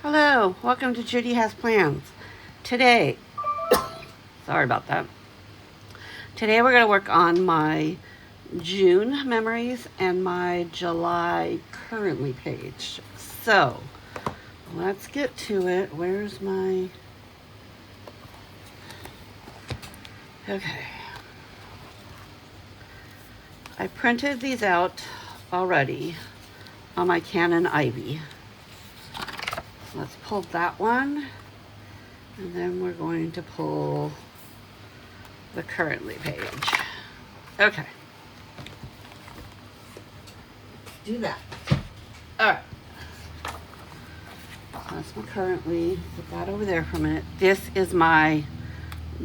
Hello, welcome to Judy Has Plans. Today, sorry about that. Today we're going to work on my June memories and my July currently page. So, let's get to it. Where's my... Okay. I printed these out already on my Canon Ivy. Let's pull that one, and then we're going to pull the currently page. Okay. Let's do that. All right. That's my currently. Put that over there for a minute. This is my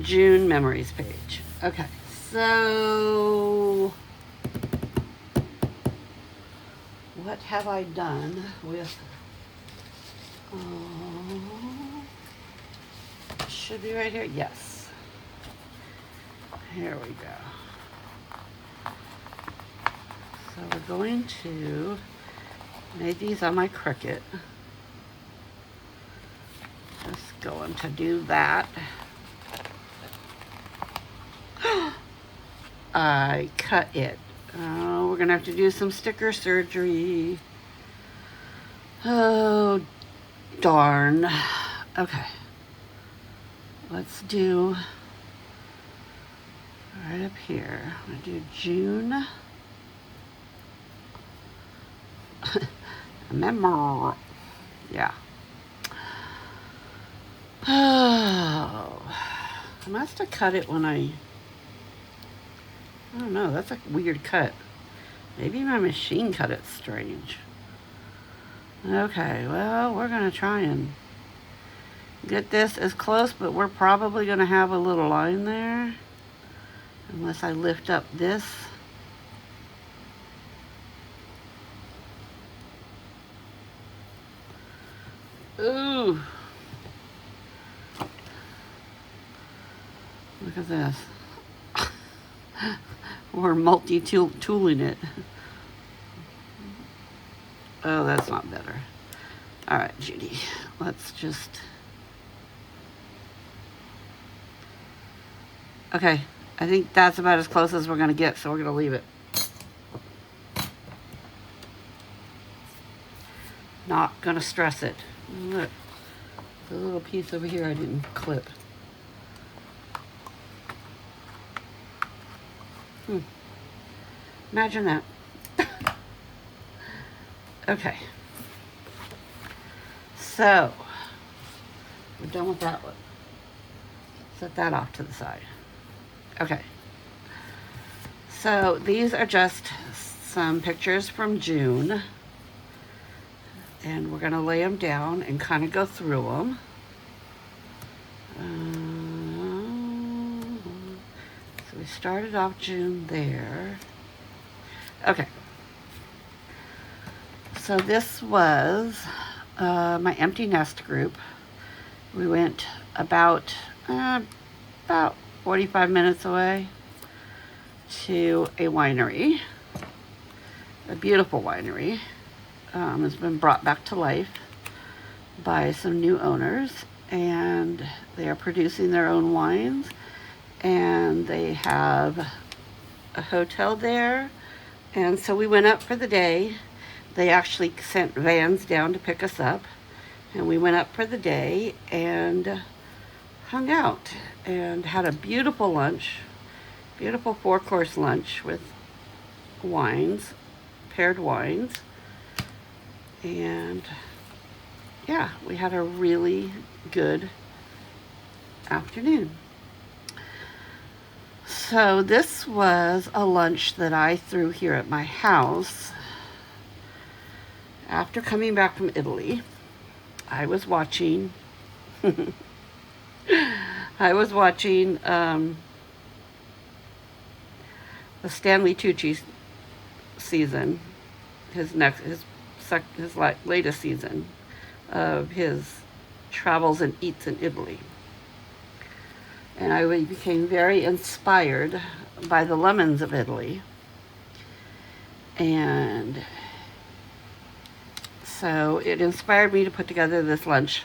June memories page. Okay. So, what have I done with... should be right here. Yes. Here we go. So we're going to make these on my Cricut. Just going to do that. I cut it. Oh, we're gonna have to do some sticker surgery. Oh, darn. Okay. Let's do right up here. I'm gonna do June. Remember. Yeah. Oh. I must have cut it when I don't know, that's a weird cut. Maybe my machine cut it strange. Okay, well, we're gonna try and get this as close, but we're probably gonna have a little line there. Unless I lift up this. Ooh. Look at this. We're multi-tooling it. Oh, that's not better. All right, Judy, let's just... Okay, I think that's about as close as we're gonna get, so we're gonna leave it. Not gonna stress it. Look, the little piece over here I didn't clip. Imagine that. Okay. So, we're done with that one. Set that off to the side. Okay. So, these are just some pictures from June. And we're going to lay them down and kind of go through them. So, we started off June there. Okay. So this was my empty nest group. We went about 45 minutes away to a winery, a beautiful winery. It's been brought back to life by some new owners, and they are producing their own wines, and they have a hotel there. And so we went up for the day. They actually sent vans down to pick us up, and we went up for the day and hung out and had a beautiful lunch, beautiful 4-course lunch with wines, paired wines. And yeah, we had a really good afternoon. So this was a lunch that I threw here at my house. After coming back from Italy, I was watching the Stanley Tucci season, his latest season of his travels and eats in Italy. And I became very inspired by the lemons of Italy. And so it inspired me to put together this lunch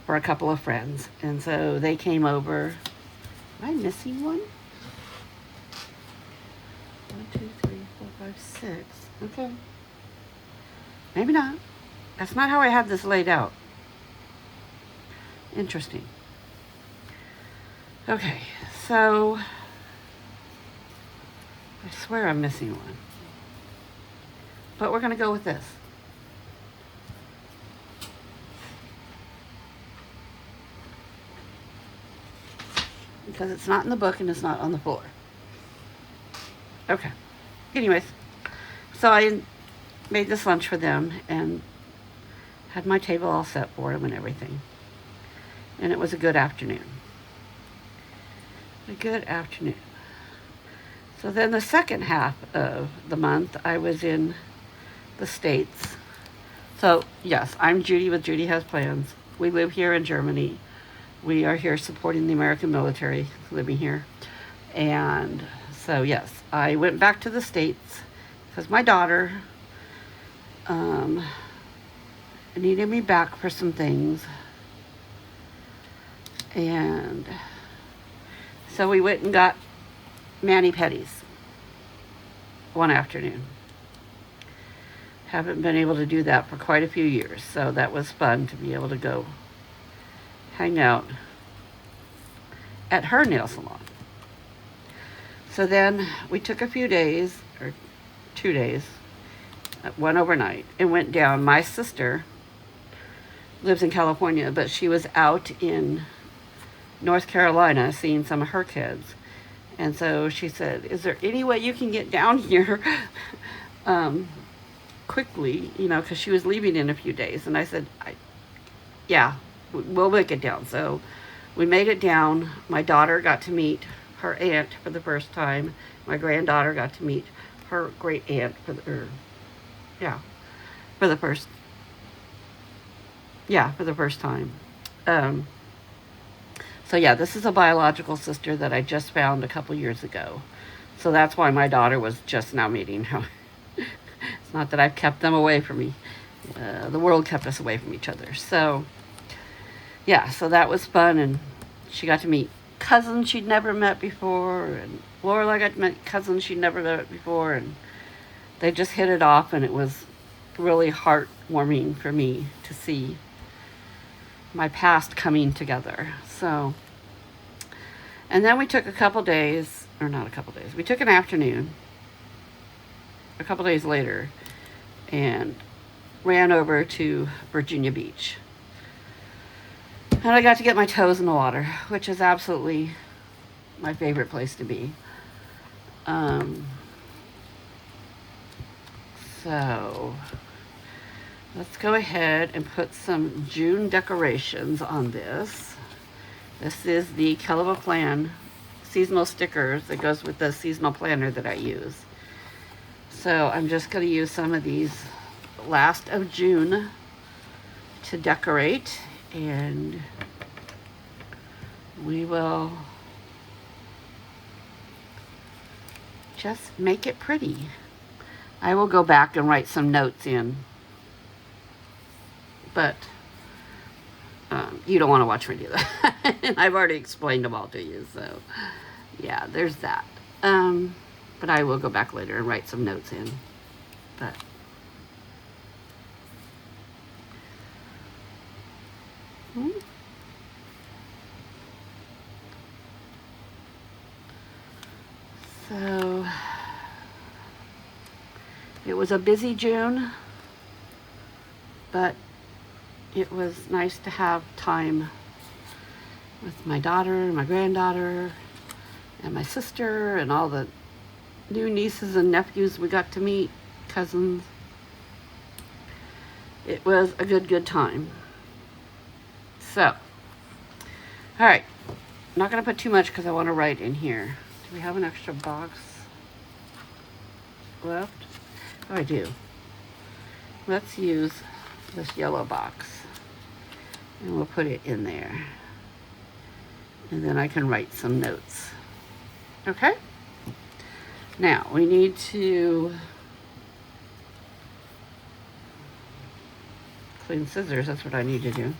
for a couple of friends. And so they came over. Am I missing one? 1, 2, 3, 4, 5, 6. Okay. Maybe not. That's not how I had this laid out. Interesting. Okay, so I swear I'm missing one. But we're going to go with this. Because it's not in the book and it's not on the floor. Okay. Anyways, so I made this lunch for them and had my table all set for them and everything. And it was a good afternoon. A good afternoon. So then the second half of the month, I was in the States. So yes, I'm Judy with Judy Has Plans. We live here in Germany. We are here supporting the American military living here. And so yes, I went back to the States because my daughter needed me back for some things. And so we went and got mani-pedis one afternoon. Haven't been able to do that for quite a few years, so that was fun to be able to go hang out at her nail salon. So then we took a few days, or 2 days, one overnight, and went down. My sister lives in California, but she was out in North Carolina seeing some of her kids. And so she said, is there any way you can get down here quickly, because she was leaving in a few days. And I said, yeah, we'll make it down. So we made it down. My daughter got to meet her aunt for the first time. My granddaughter got to meet her great aunt for the first time. So yeah, this is a biological sister that I just found a couple years ago. So that's why my daughter was just now meeting her. It's not that I've kept them away from me. The world kept us away from each other. So yeah, so that was fun. And she got to meet cousins she'd never met before. And Laura got to meet cousins she'd never met before. And they just hit it off. And it was really heartwarming for me to see my past coming together. So, and then we took we took an afternoon a couple days later and ran over to Virginia Beach. And I got to get my toes in the water, which is absolutely my favorite place to be. So let's go ahead and put some June decorations on this. This is the Keleva Plan seasonal stickers that goes with the seasonal planner that I use. So I'm just going to use some of these last of June to decorate, and we will just make it pretty. I will go back and write some notes in, but you don't want to watch me do that. And I've already explained them all to you, so yeah, there's that. But I will go back later and write some notes in. But so it was a busy June, but it was nice to have time with my daughter and my granddaughter and my sister and all the new nieces and nephews we got to meet, cousins. It was a good time. So, all right. I'm not going to put too much because I want to write in here. Do we have an extra box left? Oh, I do. Let's use this yellow box. And we'll put it in there. And then I can write some notes. Okay? Now, we need to clean scissors, that's what I need to do.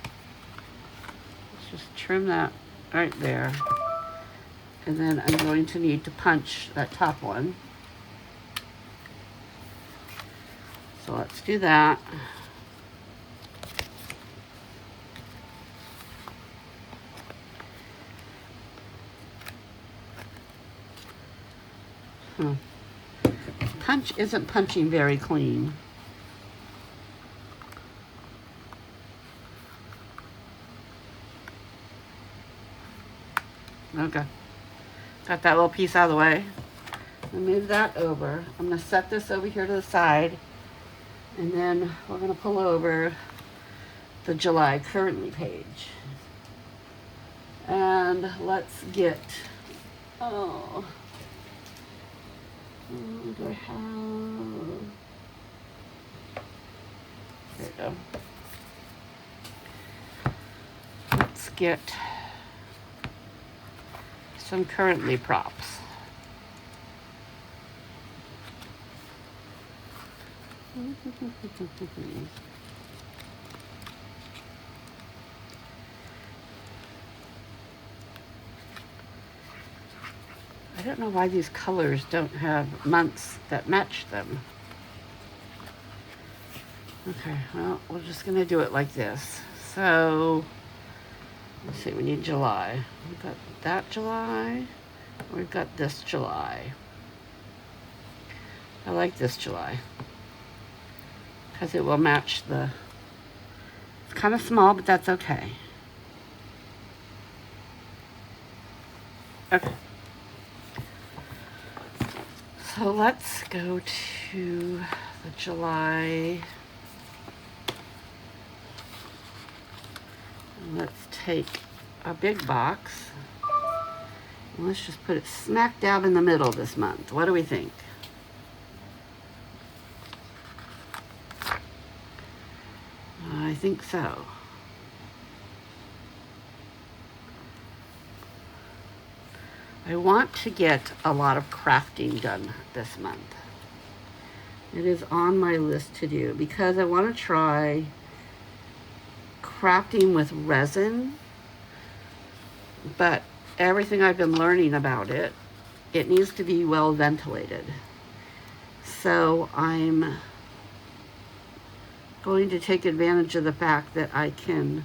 Let's just trim that right there. And then I'm going to need to punch that top one. So let's do that. Punch isn't punching very clean. Okay. Got that little piece out of the way. I'll move that over. I'm going to set this over here to the side. And then we're going to pull over the July currently page. And let's get, what do I have? There we go. Let's get some currently props. I don't know why these colors don't have months that match them. Okay, well, we're just gonna do it like this. So, let's see, we need July. We've got that July, we've got this July. I like this July, because it will match the, it's kind of small, but that's okay. Okay. So let's go to the July. Let's take a big box. And let's just put it smack dab in the middle this month. What do we think? I think so. I want to get a lot of crafting done this month. It is on my list to do because I want to try crafting with resin, but everything I've been learning about it, it needs to be well ventilated. So I'm going to take advantage of the fact that I can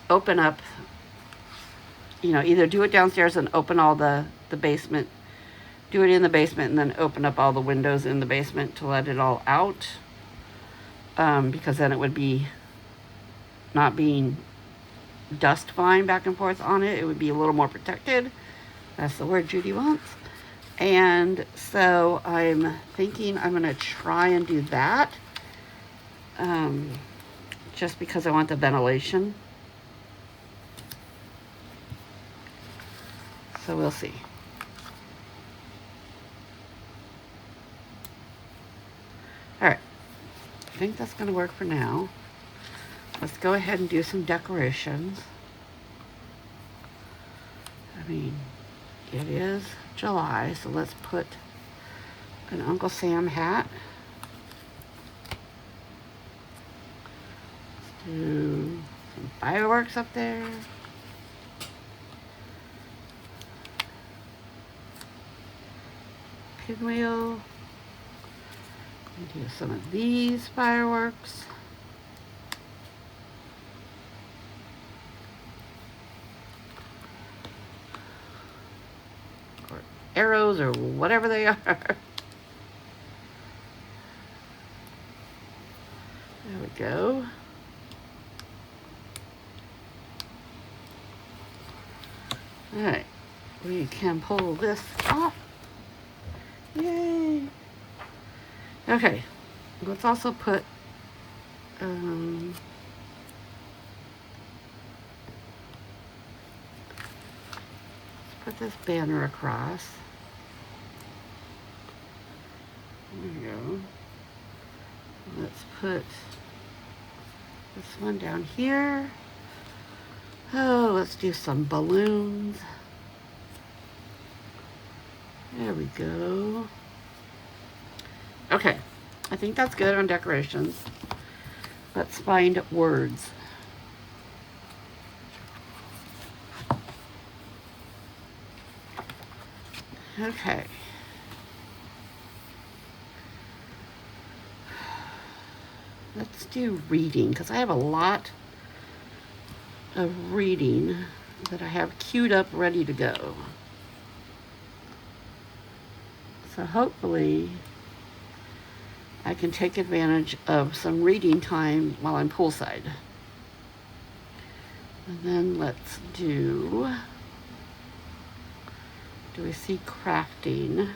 open up, you know, either do it downstairs and open all the basement, do it in the basement and then open up all the windows in the basement to let it all out. Because then it would be not being dust flying back and forth on it. It would be a little more protected. That's the word Judy wants. And so I'm thinking I'm going to try and do that. Just because I want the ventilation. So we'll see. All right. I think that's going to work for now. Let's go ahead and do some decorations. I mean, it is July, so let's put an Uncle Sam hat. Let's do some fireworks up there. Pinwheel. Do some of these fireworks. Or arrows or whatever they are. There we go. All right, we can pull this off. Yay! Okay, let's also put let's put this banner across. There we go. Let's put this one down here. Oh, let's do some balloons. There we go. Okay, I think that's good on decorations. Let's find words. Okay. Let's do reading, because I have a lot of reading that I have queued up ready to go. So hopefully I can take advantage of some reading time while I'm poolside. And then let's do we see crafting?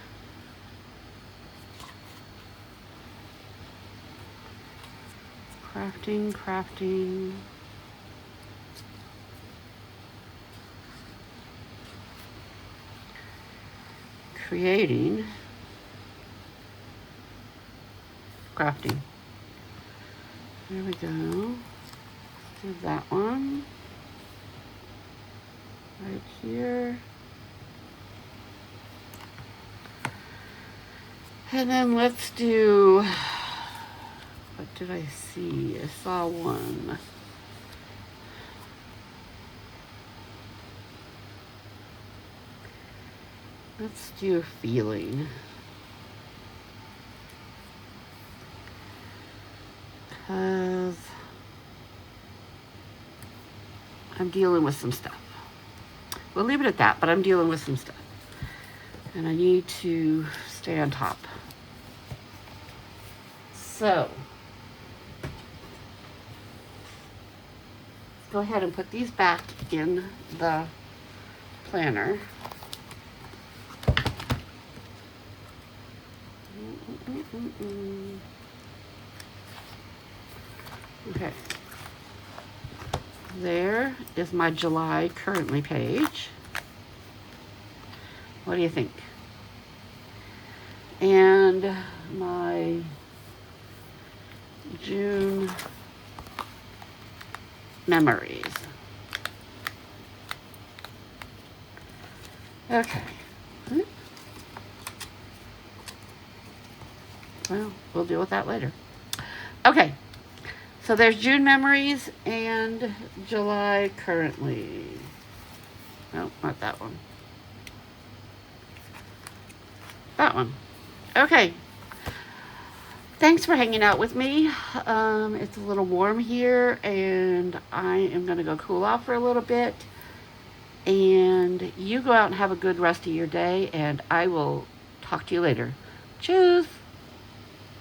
Crafting. Creating. Crafting. There we go. Let's do that one. Right here. And then let's do, what did I see? I saw one. Let's do feeling. Because I'm dealing with some stuff. We'll leave it at that, but I'm dealing with some stuff. And I need to stay on top. So, let's go ahead and put these back in the planner. Okay. There is my July currently page. What do you think? And my June memories. Okay. Well, we'll deal with that later. Okay. So there's June memories and July currently. No, not that one. That one. Okay. Thanks for hanging out with me. It's a little warm here, and I am going to go cool off for a little bit. And you go out and have a good rest of your day, and I will talk to you later. Tschüss.